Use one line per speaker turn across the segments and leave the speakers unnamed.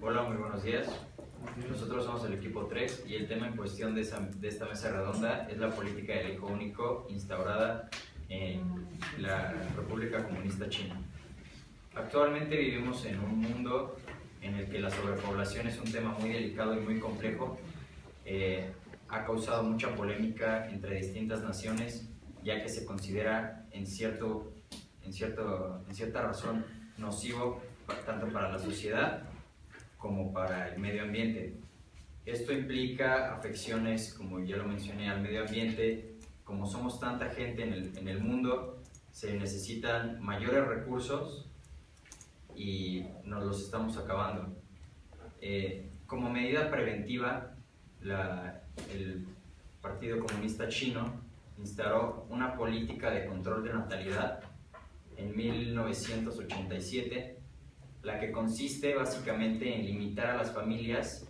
Hola, muy buenos días. Nosotros somos el equipo 3 y el tema en cuestión de esta mesa redonda es la política del hijo único instaurada en la República Comunista China. Actualmente vivimos en un mundo en el que la sobrepoblación es un tema muy delicado y muy complejo. Ha causado mucha polémica entre distintas naciones, ya que se considera en cierta razón nocivo tanto para la sociedad como para el medio ambiente. Esto implica afecciones, como ya lo mencioné, al medio ambiente. Como somos tanta gente en el mundo, se necesitan mayores recursos y nos los estamos acabando. Como medida preventiva, el Partido Comunista Chino instauró una política de control de natalidad en 1987, la que consiste básicamente en limitar a las familias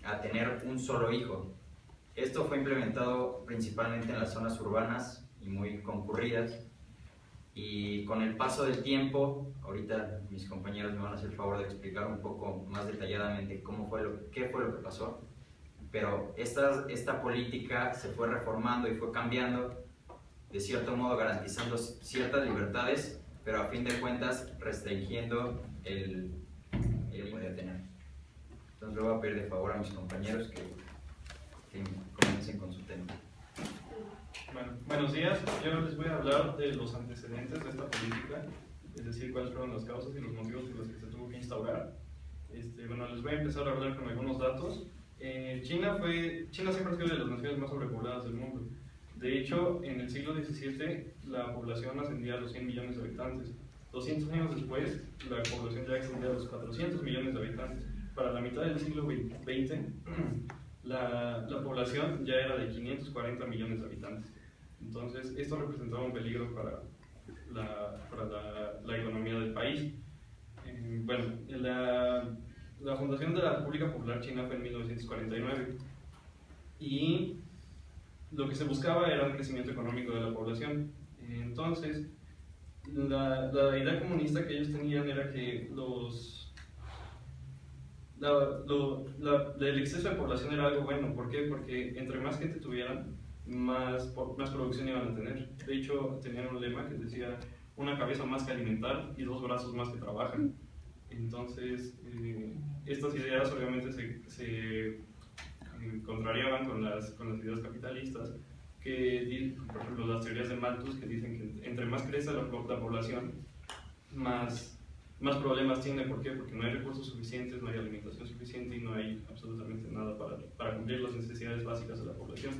a tener un solo hijo. Esto fue implementado principalmente en las zonas urbanas y muy concurridas, y con el paso del tiempo, ahorita mis compañeros me van a hacer el favor de explicar un poco más detalladamente qué fue lo que pasó, pero esta política se fue reformando y fue cambiando, de cierto modo garantizando ciertas libertades, pero a fin de cuentas restringiendo el de tener. Entonces le voy a pedir de favor a mis compañeros que comiencen con su tema.
Bueno, buenos días. Yo les voy a hablar de los antecedentes de esta política, es decir, cuáles fueron las causas y los motivos por los que se tuvo que instaurar. Bueno, les voy a empezar a hablar con algunos datos. China siempre ha sido de las naciones más sobrepobladas del mundo. De hecho, en el siglo XVII la población ascendía a los 100 millones de habitantes. 200 años después, la población ya extendía a los 400 millones de habitantes. Para la mitad del siglo XX, la población ya era de 540 millones de habitantes. Entonces, esto representaba un peligro para la economía del país. Bueno, la fundación de la República Popular China fue en 1949 y lo que se buscaba era un crecimiento económico de la población. Entonces, la idea comunista que ellos tenían era que el exceso de población era algo bueno. ¿Por qué? Porque entre más gente tuvieran, más producción iban a tener. De hecho, tenían un lema que decía: una cabeza más que alimentar y dos brazos más que trabajan. Entonces, estas ideas obviamente se contrariaban con las ideas capitalistas, por ejemplo, las teorías de Malthus, que dicen que entre más crece la población, más problemas tiene. ¿Por qué? Porque no hay recursos suficientes, no hay alimentación suficiente y no hay absolutamente nada para cumplir las necesidades básicas de la población.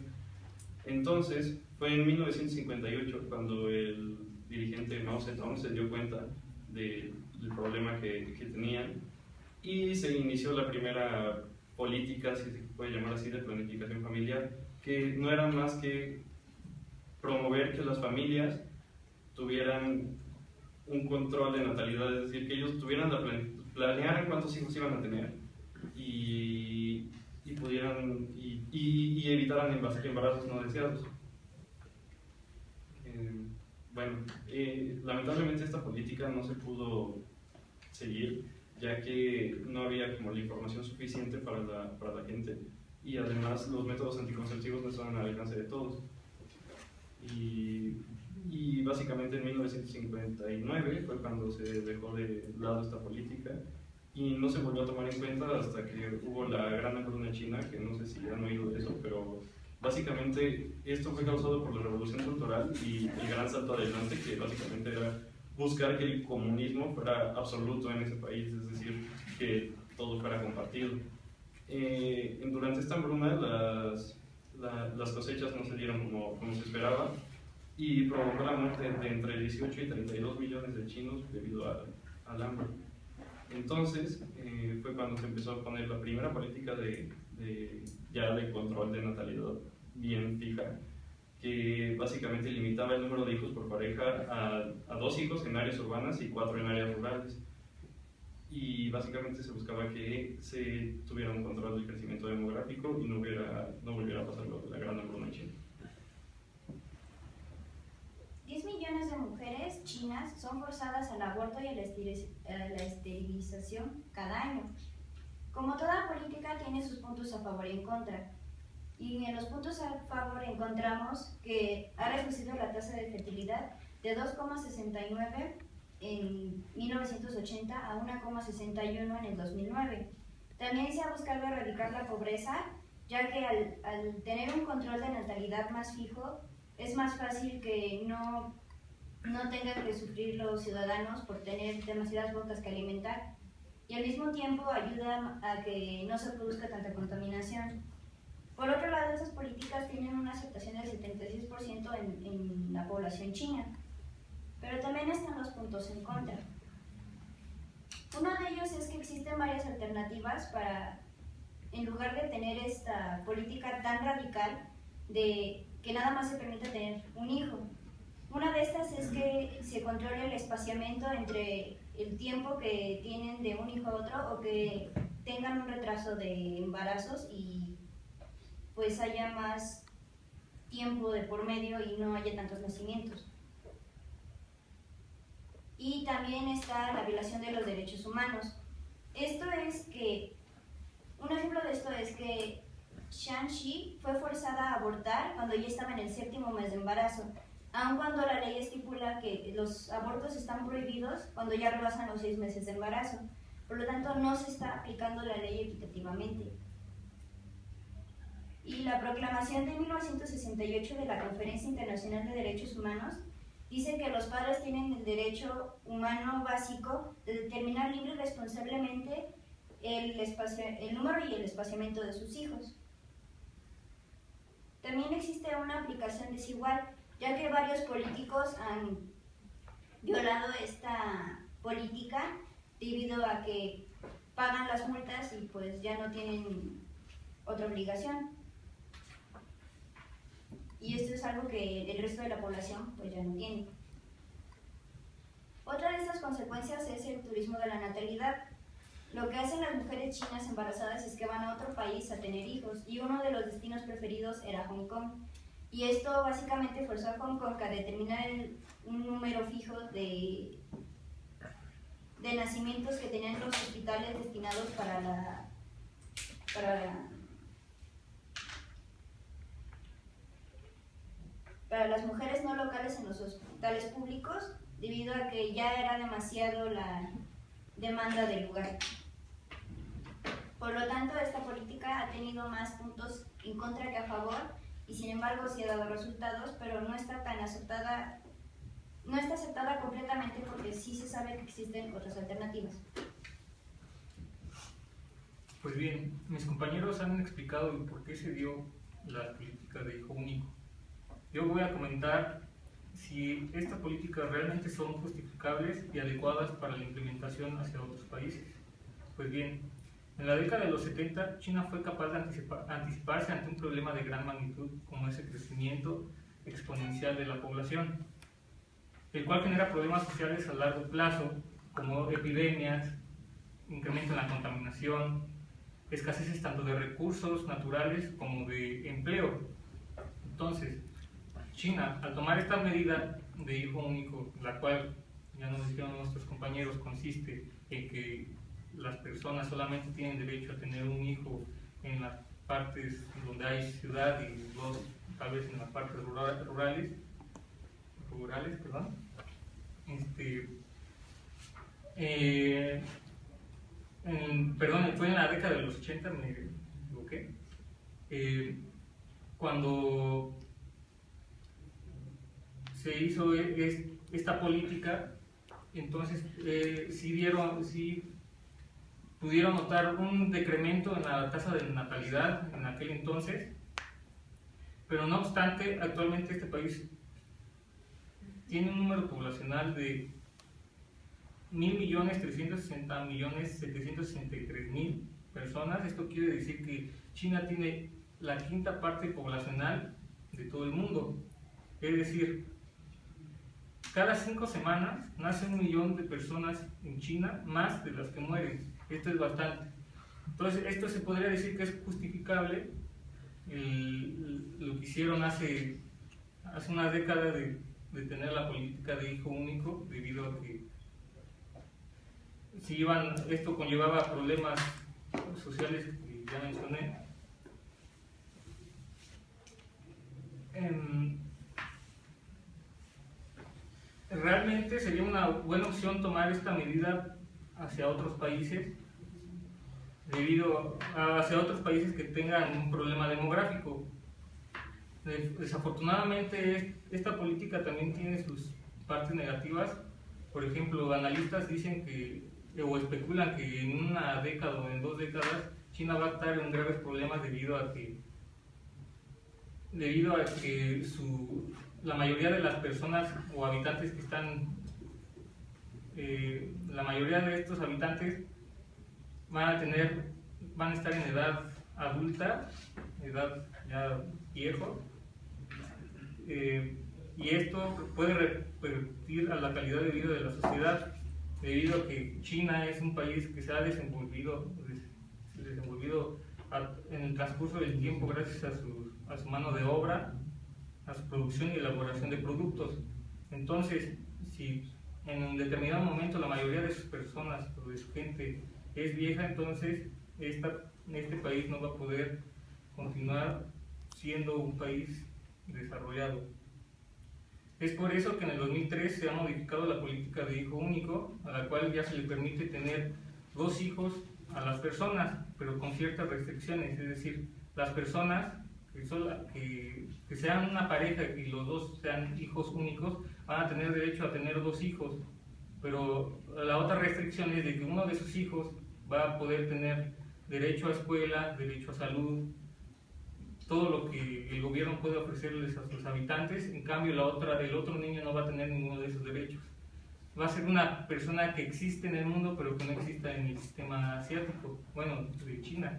Entonces, fue en 1958 cuando el dirigente Mao Zedong se dio cuenta del problema que tenían y se inició la primera política, si se puede llamar así, de planificación familiar, que no era más que promover que las familias tuvieran un control de natalidad, es decir, que ellos planearan cuántos hijos iban a tener y pudieran y evitaran embarazos no deseados. Lamentablemente esta política no se pudo seguir, ya que no había como la información suficiente para la gente, y además los métodos anticonceptivos no estaban al alcance de todos. Y básicamente en 1959 fue cuando se dejó de lado esta política y no se volvió a tomar en cuenta hasta que hubo la Gran Hambruna China, que no sé si han oído de eso, pero básicamente esto fue causado por la Revolución Cultural y el gran salto adelante, que básicamente era buscar que el comunismo fuera absoluto en ese país, es decir, que todo fuera compartido. Durante esta hambruna las cosechas no se dieron como se esperaba y provocó la muerte de entre 18 y 32 millones de chinos debido al hambre. Entonces fue cuando se empezó a poner la primera política de control de natalidad bien fija, que básicamente limitaba el número de hijos por pareja a 2 hijos en áreas urbanas y 4 en áreas rurales. Y básicamente se buscaba que se tuviera un control del crecimiento demográfico y no volviera a pasar lo de la Gran Hambruna en China.
10 millones de mujeres chinas son forzadas al aborto y a la esterilización población cada año. Como toda política tiene sus puntos a favor y en contra. Y en los puntos a favor encontramos que ha reducido la tasa de fertilidad de 2,69 en 1980 a 1,61 en el 2009. También se ha buscado erradicar la pobreza, ya que al tener un control de natalidad más fijo, es más fácil que no tengan que sufrir los ciudadanos por tener demasiadas bocas que alimentar, y al mismo tiempo ayuda a que no se produzca tanta contaminación. Por otro lado, estas políticas tienen una aceptación del 76% en la población china, pero también están los puntos en contra. Uno de ellos es que existen varias alternativas para, en lugar de tener esta política tan radical de que nada más se permite tener un hijo. Una de estas es que se controle el espaciamiento entre el tiempo que tienen de un hijo a otro, o que tengan un retraso de embarazos y pues haya más tiempo de por medio y no haya tantos nacimientos. Y también está la violación de los derechos humanos. Esto es que, un ejemplo de esto es que Shanxi fue forzada a abortar cuando ya estaba en el 7º mes de embarazo, aun cuando la ley estipula que los abortos están prohibidos cuando ya rebasan los 6 meses de embarazo. Por lo tanto, no se está aplicando la ley equitativamente. Y la proclamación de 1968 de la Conferencia Internacional de Derechos Humanos dice que los padres tienen el derecho humano básico de determinar libre y responsablemente el número y el espaciamiento de sus hijos. También existe una aplicación desigual, ya que varios políticos han violado esta política debido a que pagan las multas y pues ya no tienen otra obligación. Y esto es algo que el resto de la población pues ya no tiene. Otra de estas consecuencias es el turismo de la natalidad. Lo que hacen las mujeres chinas embarazadas es que van a otro país a tener hijos, y uno de los destinos preferidos era Hong Kong. Y esto básicamente forzó a Hong Kong a determinar un número fijo de nacimientos que tenían los hospitales destinados para las mujeres no locales en los hospitales públicos, debido a que ya era demasiado la demanda del lugar. Por lo tanto, esta política ha tenido más puntos en contra que a favor, y sin embargo sí ha dado resultados, pero no está tan aceptada, no está aceptada completamente, porque sí se sabe que existen otras alternativas.
Pues bien, mis compañeros han explicado el por qué se dio la política de hijo único. Yo voy a comentar si estas políticas realmente son justificables y adecuadas para la implementación hacia otros países. Pues bien, en la década de los 70, China fue capaz de anticiparse ante un problema de gran magnitud, como es el crecimiento exponencial de la población, el cual genera problemas sociales a largo plazo, como epidemias, incremento en la contaminación, escaseces tanto de recursos naturales como de empleo. Entonces, China, al tomar esta medida de hijo único, la cual, ya nos dijeron nuestros compañeros, consiste en que las personas solamente tienen derecho a tener un hijo en las partes donde hay ciudad y dos tal vez en las partes rurales, perdón. Perdón, fue en la década de los 80, me equivoqué, cuando se hizo esta política. Entonces sí pudieron notar un decremento en la tasa de natalidad en aquel entonces, pero no obstante, actualmente este país tiene un número poblacional de 1.360.763.000 personas. Esto quiere decir que China tiene la quinta parte poblacional de todo el mundo. Es decir, cada 5 semanas nace 1 millón de personas en China, más de las que mueren. Esto es bastante. Entonces, esto se podría decir que es justificable, lo que hicieron hace una década de tener la política de hijo único, debido a que esto conllevaba problemas sociales que ya mencioné. Realmente sería una buena opción tomar esta medida hacia otros países, hacia otros países que tengan un problema demográfico. Desafortunadamente esta política también tiene sus partes negativas. Por ejemplo, analistas dicen o especulan que en una década o en 2 décadas China va a estar en graves problemas debido a que la mayoría de las personas o habitantes que están, la mayoría de estos habitantes van a estar en edad adulta, edad ya viejo, y esto puede repercutir a la calidad de vida de la sociedad, debido a que China es un país que se ha desenvolvido en el transcurso del tiempo gracias a su mano de obra, a su producción y elaboración de productos. Entonces, si en un determinado momento la mayoría de sus personas o de su gente es vieja, entonces este país no va a poder continuar siendo un país desarrollado. Es por eso que en el 2003 se ha modificado la política de hijo único, a la cual ya se le permite tener 2 hijos a las personas, pero con ciertas restricciones. Es decir, las personas que sean una pareja y los 2 sean hijos únicos van a tener derecho a tener 2 hijos, pero la otra restricción es de que uno de sus hijos va a poder tener derecho a escuela, derecho a salud, todo lo que el gobierno puede ofrecerles a sus habitantes. En cambio el otro niño no va a tener ninguno de esos derechos. Va a ser una persona que existe en el mundo pero que no exista en el sistema asiático, bueno, de China.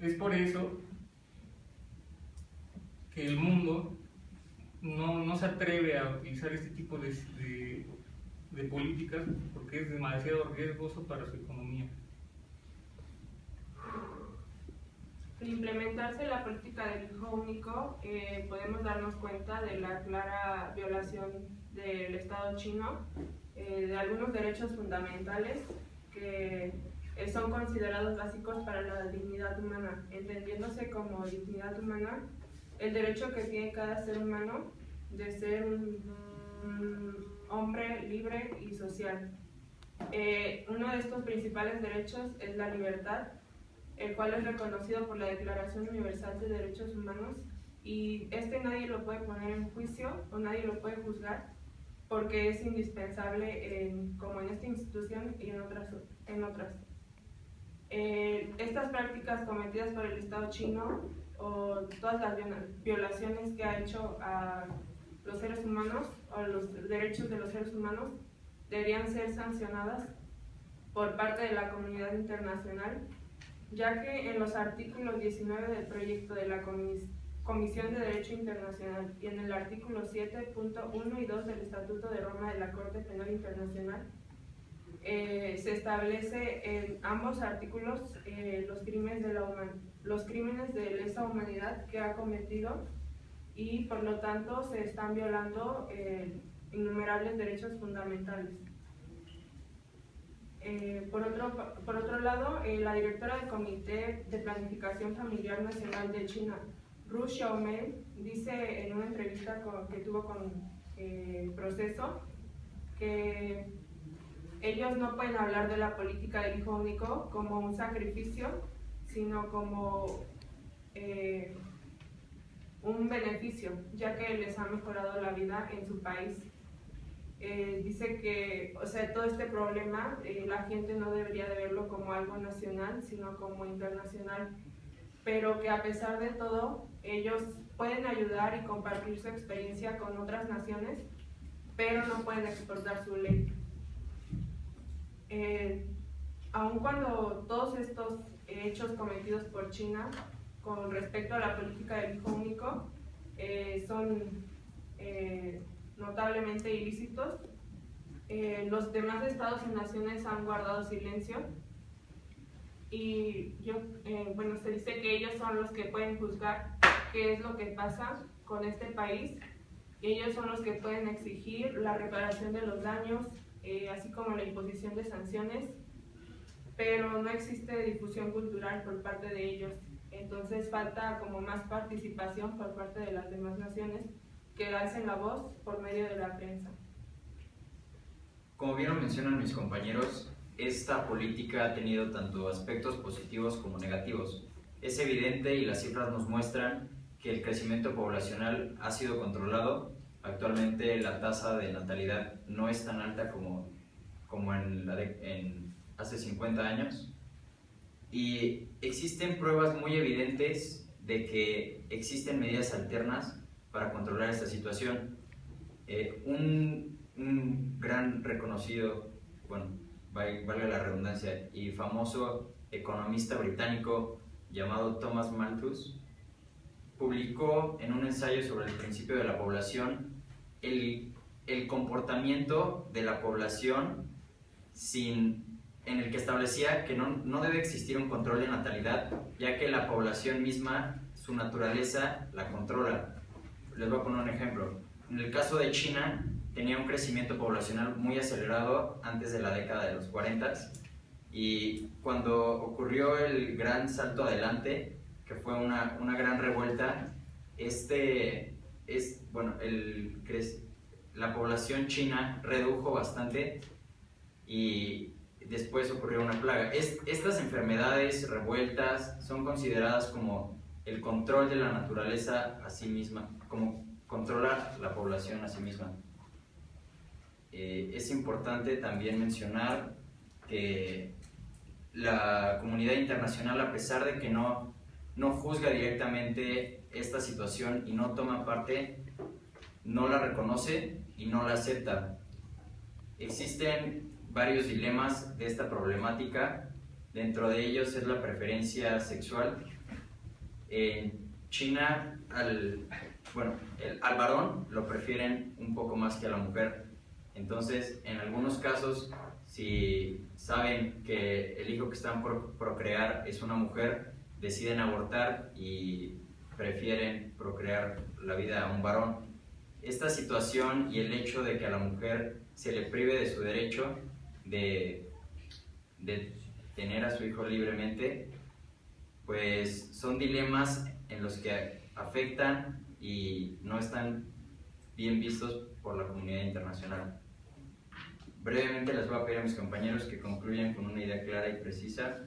Es por eso que el mundo no se atreve a utilizar este tipo de políticas porque es demasiado riesgoso para su economía.
Al implementarse la política del hijo único, podemos darnos cuenta de la clara violación del Estado chino de algunos derechos fundamentales que son considerados básicos para la dignidad humana, entendiéndose como dignidad humana el derecho que tiene cada ser humano de ser un hombre libre y social. Uno de estos principales derechos es la libertad, el cual es reconocido por la Declaración Universal de Derechos Humanos, y nadie lo puede poner en juicio o nadie lo puede juzgar porque es indispensable como en esta institución y en otras. Estas prácticas cometidas por el Estado chino o todas las violaciones que ha hecho a los seres humanos o los derechos de los seres humanos deberían ser sancionadas por parte de la comunidad internacional, ya que en los artículos 19 del proyecto de la Comisión de Derecho Internacional y en el artículo 7.1 y 2 del Estatuto de Roma de la Corte Penal Internacional se establece en ambos artículos los crímenes de lesa humanidad que ha cometido, y por lo tanto se están violando innumerables derechos fundamentales. Por otro lado, la directora del Comité de Planificación Familiar Nacional de China, Ru Xiaomei, dice en una entrevista que tuvo con Proceso que ellos no pueden hablar de la política del hijo único como un sacrificio, sino como un beneficio, ya que les ha mejorado la vida en su país. Dice que, todo este problema la gente no debería de verlo como algo nacional, sino como internacional, pero que a pesar de todo, ellos pueden ayudar y compartir su experiencia con otras naciones, pero no pueden exportar su ley. Aun cuando todos estos hechos cometidos por China con respecto a la política del hijo único son notablemente ilícitos, los demás estados y naciones han guardado silencio, y se dice que ellos son los que pueden juzgar qué es lo que pasa con este país, y ellos son los que pueden exigir la reparación de los daños, así como la imposición de sanciones, pero no existe difusión cultural por parte de ellos. Entonces falta como más participación por parte de las demás naciones que alcen la voz por medio de la prensa.
Como bien lo mencionan mis compañeros, esta política ha tenido tanto aspectos positivos como negativos. Es evidente y las cifras nos muestran que el crecimiento poblacional ha sido controlado. Actualmente la tasa de natalidad no es tan alta como en hace 50 años. Y existen pruebas muy evidentes de que existen medidas alternas para controlar esta situación. Un gran reconocido, bueno, valga la redundancia, y famoso economista británico llamado Thomas Malthus publicó en un ensayo sobre el principio de la población el comportamiento de la población en el que establecía que no debe existir un control de natalidad, ya que la población misma, su naturaleza, la controla. Les voy a poner un ejemplo. En el caso de China, tenía un crecimiento poblacional muy acelerado antes de la década de los 40, y cuando ocurrió el gran salto adelante, que fue una gran revuelta, la población china redujo bastante y después ocurrió una plaga. Estas enfermedades, revueltas, son consideradas como el control de la naturaleza a sí misma, como controla la población a sí misma. Es importante también mencionar que la comunidad internacional, a pesar de que no juzga directamente esta situación y no toma parte, no la reconoce y no la acepta. Existen varios dilemas de esta problemática. Dentro de ellos es la preferencia sexual. En China al varón lo prefieren un poco más que a la mujer. Entonces, en algunos casos, si saben que el hijo que están por procrear es una mujer, deciden abortar y prefieren procrear la vida a un varón. Esta situación y el hecho de que a la mujer se le prive de su derecho de tener a su hijo libremente, pues son dilemas en los que afectan y no están bien vistos por la comunidad internacional. Brevemente les voy a pedir a mis compañeros que concluyan con una idea clara y precisa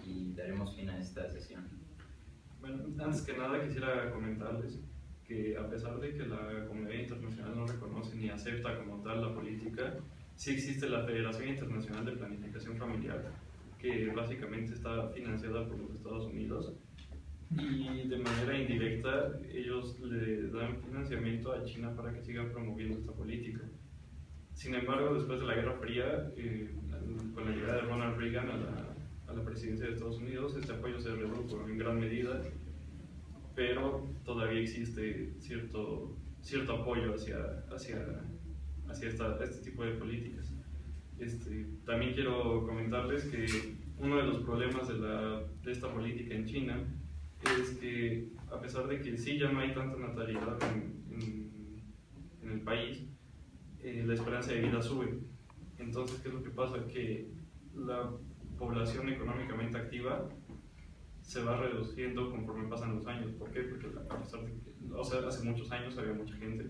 y daremos fin a esta sesión.
Bueno, antes que nada quisiera comentarles que a pesar de que la comunidad internacional no reconoce ni acepta como tal la política, sí existe la Federación Internacional de Planificación Familiar, que básicamente está financiada por los Estados Unidos, y de manera indirecta ellos le dan financiamiento a China para que siga promoviendo esta política. Sin embargo, después de la Guerra Fría, con la llegada de Ronald Reagan a la presidencia de Estados Unidos, este apoyo se redujo en gran medida, pero todavía existe cierto apoyo hacia este tipo de políticas. También quiero comentarles que uno de los problemas de esta política en China es que, a pesar de que sí ya no hay tanta natalidad en el país, la esperanza de vida sube. Entonces, ¿qué es lo que pasa? Que la población económicamente activa se va reduciendo conforme pasan los años. ¿Por qué? Porque a pesar de que, hace muchos años había mucha gente,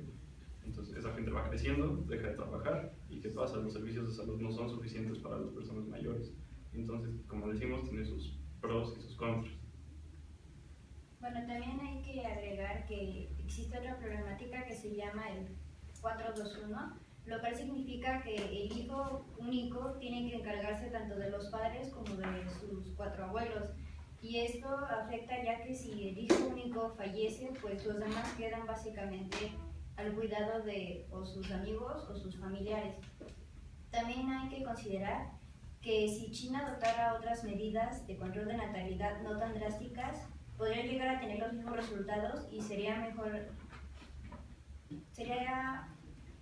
entonces esa gente va creciendo, deja de trabajar, y ¿qué pasa? Los servicios de salud no son suficientes para las personas mayores. Entonces, como decimos, tiene sus pros y sus contras.
Bueno, también hay que agregar que existe otra problemática que se llama el 4-2-1, lo cual significa que el hijo único tiene que encargarse tanto de los padres como de sus 4 abuelos. Y esto afecta, ya que si el hijo único fallece, pues los demás quedan básicamente al cuidado de o sus amigos o sus familiares. También hay que considerar que si China adoptara otras medidas de control de natalidad no tan drásticas, podría llegar a tener los mismos resultados y sería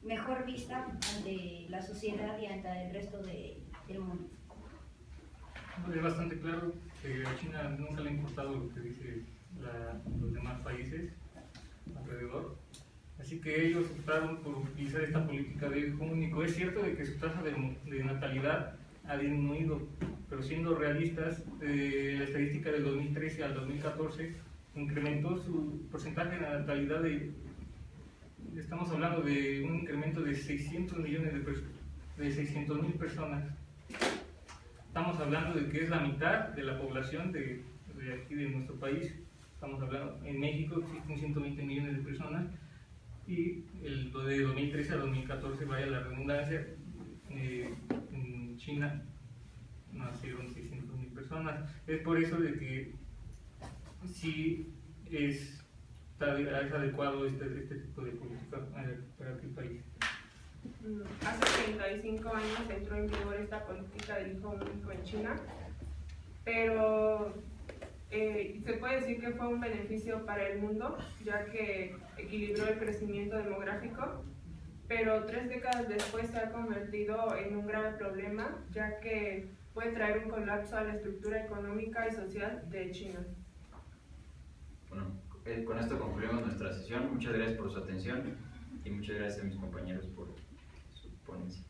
mejor vista ante la sociedad y ante el resto del mundo.
Es bastante claro que a China nunca le ha importado lo que dicen los demás países alrededor. Así que ellos optaron por utilizar esta política de hijo único. Es cierto de que su tasa de natalidad ha disminuido, pero siendo realistas, la estadística del 2013 al 2014 incrementó su porcentaje de natalidad estamos hablando de un incremento de 600 millones de 600.000 personas. Estamos hablando de que es la mitad de la población de aquí de nuestro país. Estamos hablando, en México existen 120 millones de personas y lo de 2013 a 2014, vaya la redundancia, en China nacieron 600.000 personas. Es por eso de que sí es adecuado este tipo de política para aquel país.
Hace 35 años entró en vigor esta política del hijo único en China, pero se puede decir que fue un beneficio para el mundo, ya que equilibró el crecimiento demográfico, pero 3 décadas después se ha convertido en un grave problema, ya que puede traer un colapso a la estructura económica y social de China.
Bueno, con esto concluimos nuestra sesión. Muchas gracias por su atención y muchas gracias a mis compañeros por su ponencia.